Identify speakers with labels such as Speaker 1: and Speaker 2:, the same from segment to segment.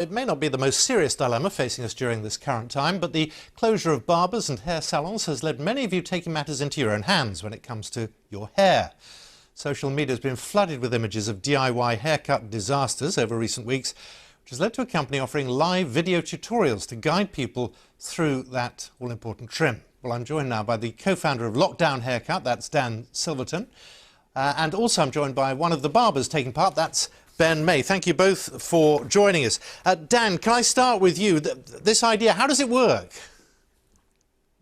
Speaker 1: It may not be the most serious dilemma facing us during this current time, but the closure of barbers and hair salons has led many of you taking matters into your own hands when it comes to your hair. Social media has been flooded with images of DIY haircut disasters over recent weeks, which has led to a company offering live video tutorials to guide people through that all-important trim. Well, I'm joined now by the co-founder of Lockdown Haircut, that's Dan Silvertown, and also I'm joined by one of the barbers taking part, that's Ben May. Thank you both for joining us. Dan, can I start with you? This idea, how does it work?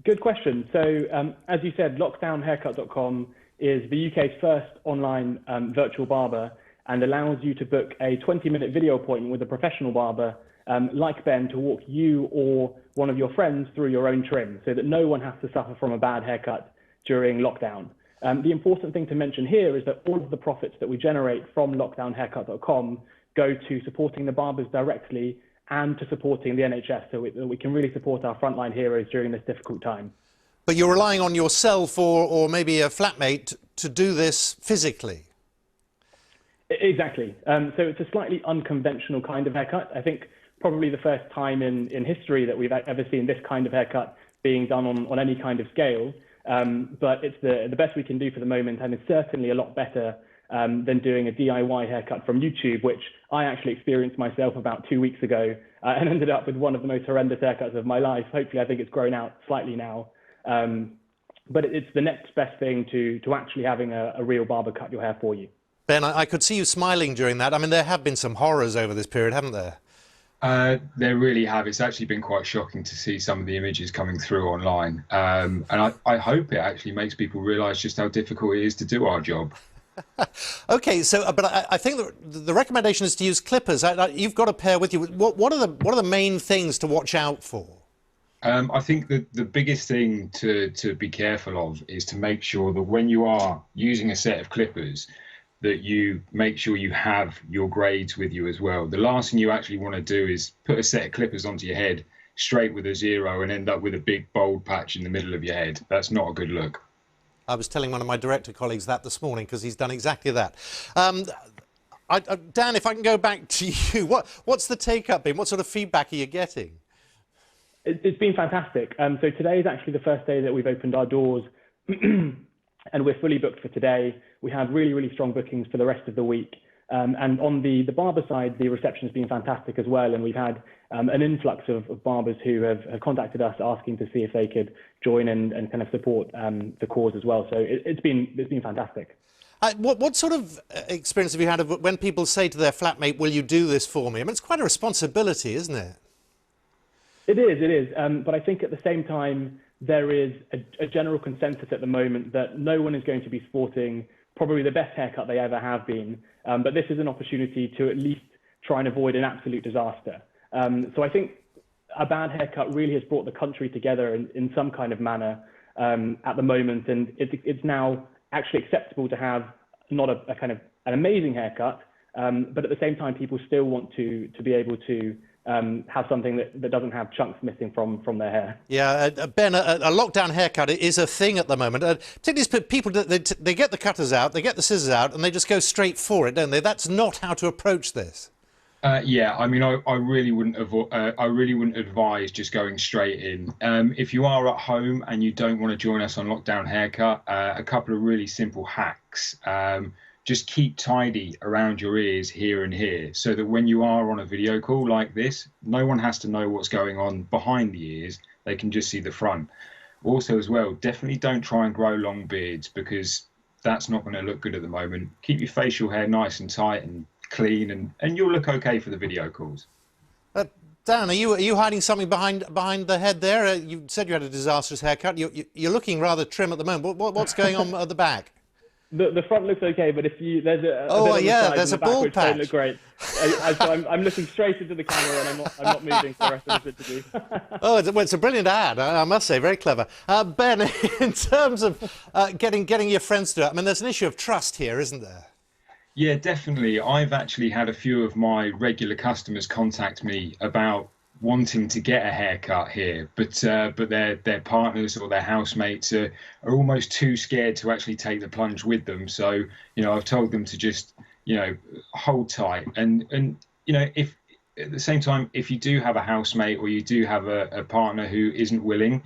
Speaker 2: Good question. So, as you said, lockdownhaircut.com is the UK's first online virtual barber and allows you to book a 20-minute video appointment with a professional barber like Ben to walk you or one of your friends through your own trim so that no one has to suffer from a bad haircut during lockdown. The important thing to mention here is that all of the profits that we generate from lockdownhaircut.com go to supporting the barbers directly and to supporting the NHS so we can really support our frontline heroes during this difficult time.
Speaker 1: But you're relying on yourself or maybe a flatmate to do this physically?
Speaker 2: Exactly. So it's a slightly unconventional kind of haircut. I think probably the first time in history that we've ever seen this kind of haircut being done on any kind of scale. But it's the best we can do for the moment, and it's certainly a lot better than doing a DIY haircut from YouTube, which I actually experienced myself about 2 weeks ago and ended up with one of the most horrendous haircuts of my life. Hopefully, I think it's grown out slightly now. But it's the next best thing to actually having a real barber cut your hair for you.
Speaker 1: Ben, I could see you smiling during that. I mean, there have been some horrors over this period, haven't there?
Speaker 3: There really have. It's actually been quite shocking to see some of the images coming through online. And I hope it actually makes people realise just how difficult it is to do our job.
Speaker 1: OK, so but I think the recommendation is to use clippers. You've got a pair with you. What are the main things to watch out for?
Speaker 3: I think that the biggest thing to be careful of is to make sure that when you are using a set of clippers, that you make sure you have your grades with you as well. The last thing you actually want to do is put a set of clippers onto your head straight with a zero and end up with a big bald patch in the middle of your head. That's not a good look.
Speaker 1: I was telling one of my director colleagues that this morning because he's done exactly that. Dan, if I can go back to you, what's the take-up been? What sort of feedback are you getting?
Speaker 2: It's been fantastic. So today is actually the first day that we've opened our doors and we're fully booked for today. We have really, really strong bookings for the rest of the week. And on the barber side, the reception has been fantastic as well. And we've had an influx of barbers who have contacted us asking to see if they could join and kind of support the cause as well. So it's been fantastic.
Speaker 1: What sort of experience have you had of when people say to their flatmate, will you do this for me? I mean, it's quite a responsibility, isn't it?
Speaker 2: It is. But I think at the same time, there is a general consensus at the moment that no one is going to be sporting probably the best haircut they ever have been. But this is an opportunity to at least try and avoid an absolute disaster. So I think a bad haircut really has brought the country together in some kind of manner at the moment. And it's now actually acceptable to have not a kind of an amazing haircut, but at the same time, people still want to be able to have something that doesn't have chunks missing from their hair.
Speaker 1: Yeah, Ben, a lockdown haircut is a thing at the moment. Particularly people, they get the cutters out, they get the scissors out, and they just go straight for it, don't they? That's not how to approach this.
Speaker 3: Yeah, I mean, I really wouldn't advise just going straight in. If you are at home and you don't want to join us on Lockdown Haircut, a couple of really simple hacks. Just keep tidy around your ears here and here so that when you are on a video call like this, no one has to know what's going on behind the ears. They can just see the front. Also as well, definitely don't try and grow long beards because that's not going to look good at the moment. Keep your facial hair nice and tight and clean and you'll look okay for the video calls.
Speaker 1: Dan, are you hiding something behind the head there? You said you had a disastrous haircut. You're looking rather trim at the moment. What's going on at the back?
Speaker 2: The front looks okay, but if there's a
Speaker 1: there's a bald patch.
Speaker 2: Don't look great. So I'm looking straight into the camera and I'm not moving for the rest of the interview.
Speaker 1: It's a brilliant ad, I must say, very clever. Ben, in terms of getting your friends to it, I mean, there's an issue of trust here, isn't there?
Speaker 3: Yeah, definitely. I've actually had a few of my regular customers contact me about wanting to get a haircut here, but their partners or their housemates are almost too scared to actually take the plunge with them. So, I've told them to just, hold tight and if at the same time, if you do have a housemate or you do have a partner who isn't willing,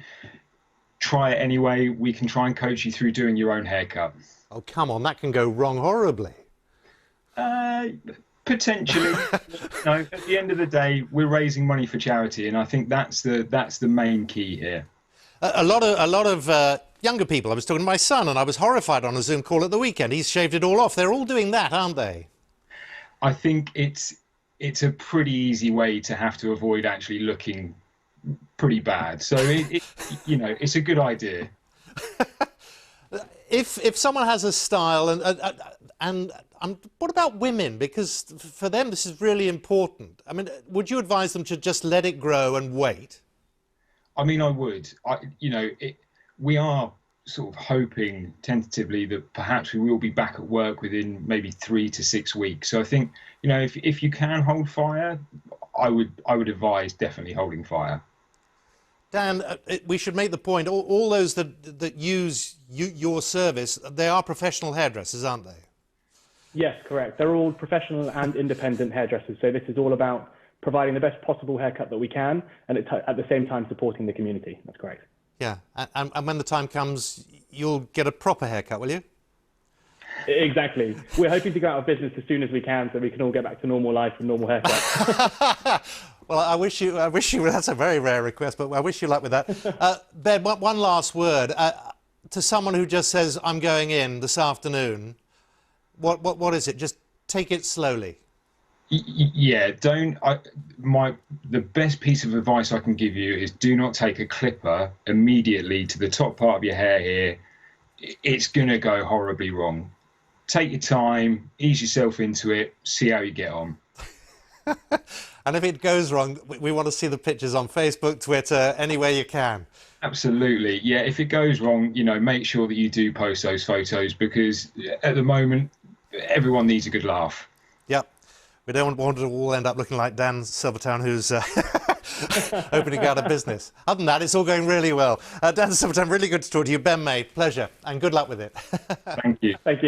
Speaker 3: try it anyway. We can try and coach you through doing your own haircut.
Speaker 1: Oh, come on, that can go wrong horribly.
Speaker 3: Potentially. No, at the end of the day, we're raising money for charity, and I think that's the main key here.
Speaker 1: A lot of younger people. I was talking to my son, and I was horrified on a Zoom call at the weekend. He's shaved it all off. They're all doing that, aren't they?
Speaker 3: I think it's a pretty easy way to have to avoid actually looking pretty bad. So it's a good idea.
Speaker 1: If someone has a style, and what about women? Because for them this is really important. I mean, would you advise them to just let it grow and wait?
Speaker 3: I mean, I would. We are sort of hoping tentatively that perhaps we will be back at work within maybe 3 to 6 weeks. So I think, if you can hold fire, I would advise definitely holding fire.
Speaker 1: Dan, we should make the point, all those that use your service, they are professional hairdressers, aren't they?
Speaker 2: Yes, correct. They're all professional and independent hairdressers. So this is all about providing the best possible haircut that we can, and at the same time supporting the community. That's correct.
Speaker 1: Yeah, and when the time comes, you'll get a proper haircut, will you?
Speaker 2: Exactly. We're hoping to go out of business as soon as we can, so we can all get back to normal life and normal haircut.
Speaker 1: Well, I wish you. That's a very rare request, but I wish you luck with that. Ben, one last word to someone who just says, "I'm going in this afternoon." What is it? Just take it slowly.
Speaker 3: Yeah, the best piece of advice I can give you is do not take a clipper immediately to the top part of your hair here. It's gonna go horribly wrong. Take your time, ease yourself into it, see how you get on.
Speaker 1: And if it goes wrong, we want to see the pictures on Facebook, Twitter, anywhere you can.
Speaker 3: Absolutely. Yeah, if it goes wrong, make sure that you do post those photos, because at the moment, everyone needs a good laugh.
Speaker 1: Yep. We don't want to all end up looking like Dan Silvertown, who's opening out of business. Other than that, it's all going really well. Dan Silvertown, really good to talk to you. Ben May, pleasure, and good luck with it.
Speaker 3: Thank you.
Speaker 2: Thank you.